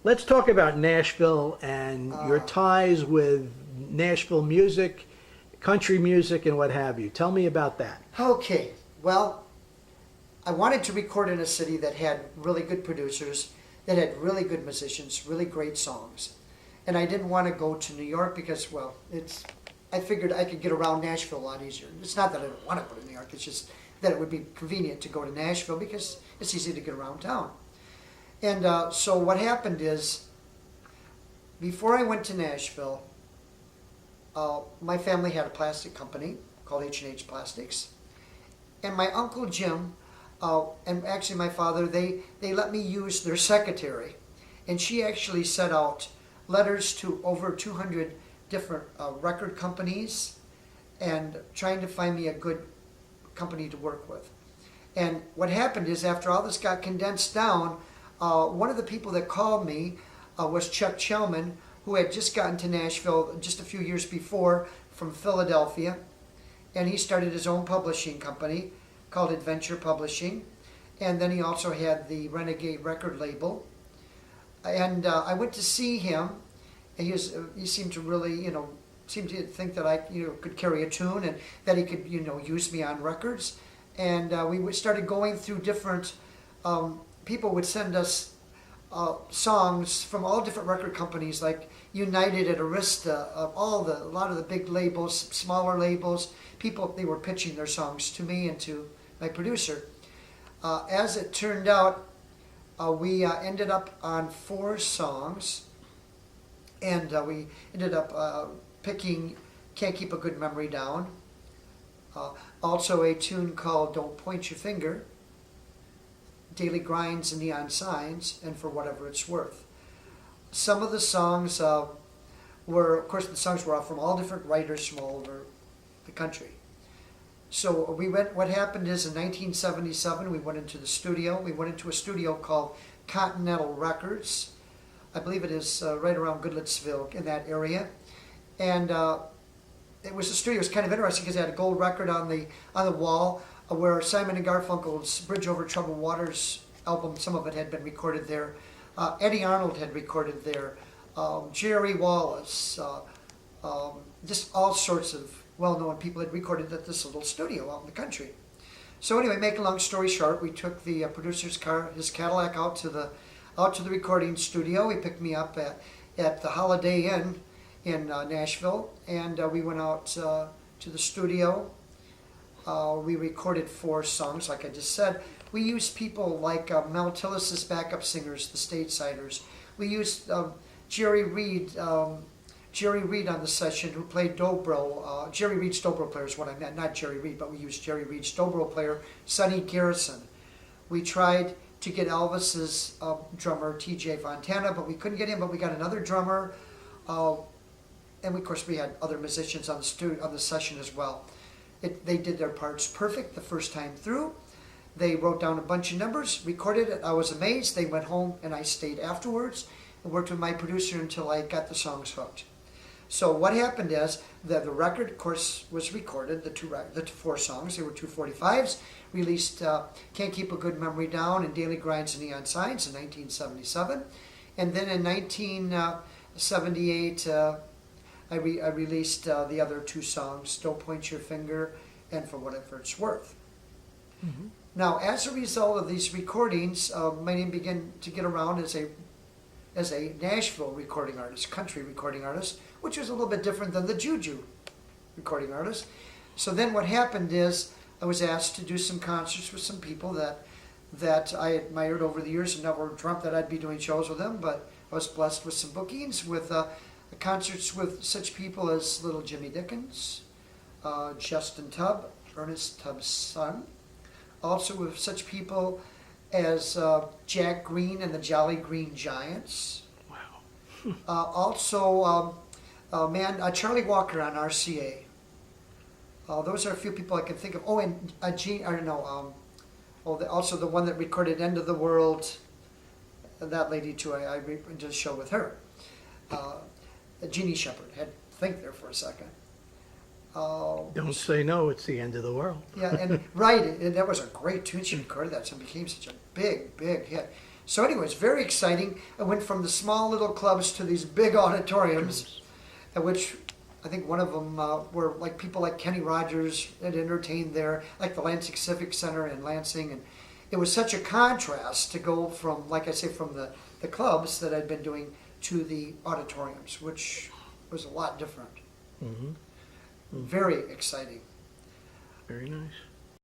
Let's talk about Nashville and your ties with Nashville music, country music, and what have you. Tell me about that. Okay, well, I wanted to record in a city that had really good producers, that had really good musicians, really great songs. And I didn't want to go to New York because, well, I figured I could get around Nashville a lot easier. It's not that I don't want to go to New York, it's just that it would be convenient to go to Nashville because it's easy to get around town. And so what happened is, before I went to Nashville, my family had a plastic company called H&H Plastics. And my Uncle Jim, and actually my father, they let me use their secretary. And she actually sent out letters to over 200 different record companies and trying to find me a good company to work with. And what happened is, after all this got condensed down, one of the people that called me was Chuck Chelman, who had just gotten to Nashville just a few years before from Philadelphia. And he started his own publishing company called Adventure Publishing. And then he also had the Renegade record label. And I went to see him. And he seemed to really, seemed to think that I, could carry a tune and that he could, use me on records. And we started going through different, people would send us songs from all different record companies, like United and Arista, a lot of the big labels, smaller labels. People, they were pitching their songs to me and to my producer. As it turned out, we ended up on 4 songs, and we ended up picking Can't Keep a Good Memory Down, also a tune called Don't Point Your Finger, Daily Grinds and Neon Signs, and For Whatever It's Worth. Some of the songs were, of course, the songs were from all different writers from all over the country. So what happened is, in 1977, we went into the studio. We went into a studio called Continental Records. I believe it is right around Goodlettsville, in that area. And it was a studio. It was kind of interesting because they had a gold record on the wall, where Simon and Garfunkel's Bridge Over Troubled Waters album, some of it had been recorded there. Eddie Arnold had recorded there. Jerry Wallace, just all sorts of well-known people had recorded at this little studio out in the country. So anyway, make a long story short, we took the producer's car, his Cadillac, out to the recording studio. He picked me up at the Holiday Inn in Nashville, and we went out to the studio. We recorded 4 songs, like I just said. We used people like Mel Tillis's backup singers, the Statesiders. We used Jerry Reed on the session, who played dobro. Jerry Reed's dobro player is what I meant, not Jerry Reed, but we used Jerry Reed's dobro player, Sonny Garrison. We tried to get Elvis's drummer, T.J. Fontana, but we couldn't get him, but we got another drummer. And of course, we had other musicians on the session as well. They did their parts perfect the first time through. They wrote down a bunch of numbers, recorded it. I was amazed. They went home, and I stayed afterwards and worked with my producer until I got the songs hooked. So what happened is that the record, of course, was recorded, the 4 songs. They were 245s. Released Can't Keep a Good Memory Down and Daily Grinds and Neon Signs in 1977. And then in 1978, I released the other 2 songs, Don't Point Your Finger and For Whatever It's Worth. Mm-hmm. Now, as a result of these recordings, my name began to get around as a Nashville recording artist, country recording artist, which was a little bit different than the Juju recording artist. So then what happened is, I was asked to do some concerts with some people that I admired over the years and never dreamt that I'd be doing shows with them, but I was blessed with some bookings with concerts with such people as Little Jimmy Dickens, Justin Tubb, Ernest Tubb's son. Also with such people as Jack Green and the Jolly Green Giants. Wow. Also, Charlie Walker on RCA. Those are a few people I can think of. Oh, and also the one that recorded End of the World, that lady too, I did a show with her. Jeannie Shepherd, had to think there for a second. Don't say no, it's the end of the world. Yeah, and right, that was a great tune. She recorded that, so it became such a big, big hit. So anyways, very exciting. I went from the small little clubs to these big auditoriums, at which I think one of them were like people like Kenny Rogers that entertained there, like the Lansing Civic Center in Lansing. And it was such a contrast to go from, like I say, from the clubs that I'd been doing to the auditoriums, which was a lot different. Mm-hmm. Very exciting. Very nice.